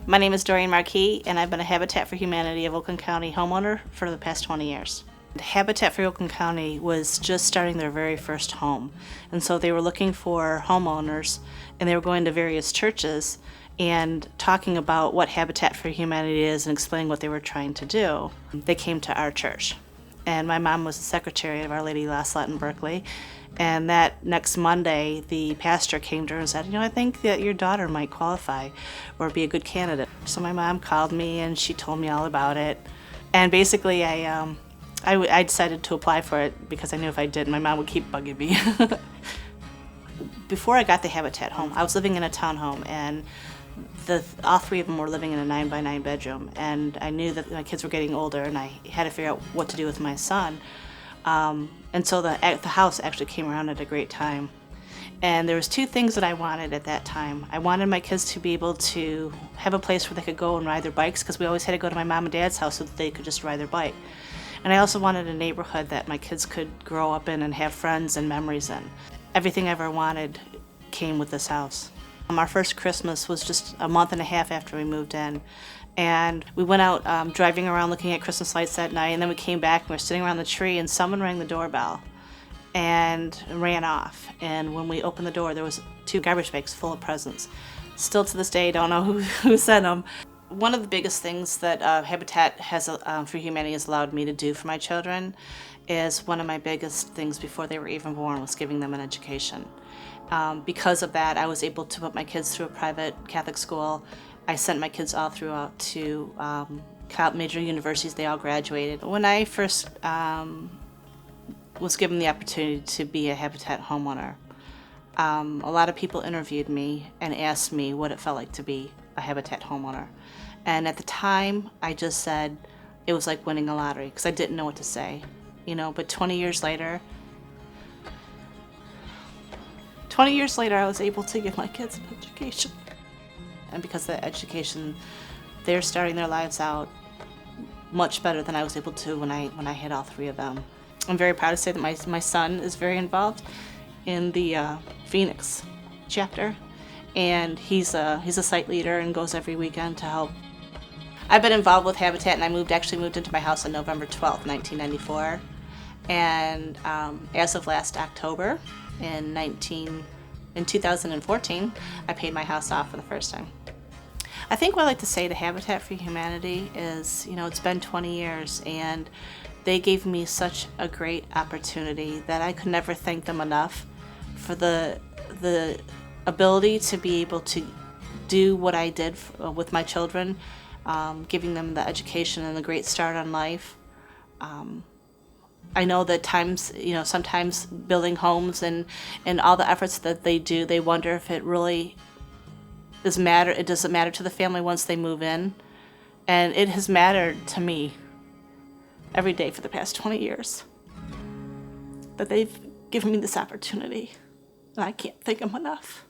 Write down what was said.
My name is Doreen Marquis, and I've been a Habitat for Humanity of Oakland County homeowner for the past 20 years. Habitat for Oakland County was just starting their very first home, and so they were looking for homeowners, and they were going to various churches and talking about what Habitat for Humanity is and explaining what they were trying to do. They came to our church, and my mom was the secretary of Our Lady Last Lot in Berkeley, and that next Monday the pastor came to her and said, I think that your daughter might qualify or be a good candidate. So my mom called me and she told me all about it, and basically I decided to apply for it because I knew if I did, my mom would keep bugging me. Before I got the Habitat home, I was living in a townhome, and all three of them were living in a 9x9 bedroom, and I knew that my kids were getting older, and I had to figure out what to do with my son. And so the house actually came around at a great time. And there was two things that I wanted at that time. I wanted my kids to be able to have a place where they could go and ride their bikes, because we always had to go to my mom and dad's house so that they could just ride their bike. And I also wanted a neighborhood that my kids could grow up in and have friends and memories in. Everything I ever wanted came with this house. Our first Christmas was just a month and a half after we moved in. And we went out driving around looking at Christmas lights that night, and then we came back and we were sitting around the tree, and someone rang the doorbell and ran off. And when we opened the door, there was 2 garbage bags full of presents. Still to this day, don't know who sent them. One of the biggest things that Habitat for Humanity has allowed me to do for my children is one of my biggest things before they were even born was giving them an education. Because of that, I was able to put my kids through a private Catholic school. I sent my kids all throughout to major universities. They all graduated. When I first was given the opportunity to be a Habitat homeowner, a lot of people interviewed me and asked me what it felt like to be a Habitat homeowner. And at the time, I just said it was like winning a lottery, because I didn't know what to say. But 20 years later, I was able to give my kids an education. And because of that education, they're starting their lives out much better than I was able to when I had all 3 of them. I'm very proud to say that my son is very involved in the Phoenix chapter, and he's a site leader and goes every weekend to help. I've been involved with Habitat, and I actually moved into my house on November 12th, 1994. And as of last October in 2014, I paid my house off for the first time. I think what I'd like to say to Habitat for Humanity is, it's been 20 years, and they gave me such a great opportunity that I could never thank them enough for the ability to be able to do what I did with my children, giving them the education and the great start on life. I know that sometimes building homes and all the efforts that they do, they wonder if it really doesn't matter to the family once they move in. And it has mattered to me every day for the past 20 years that they've given me this opportunity. And I can't thank them enough.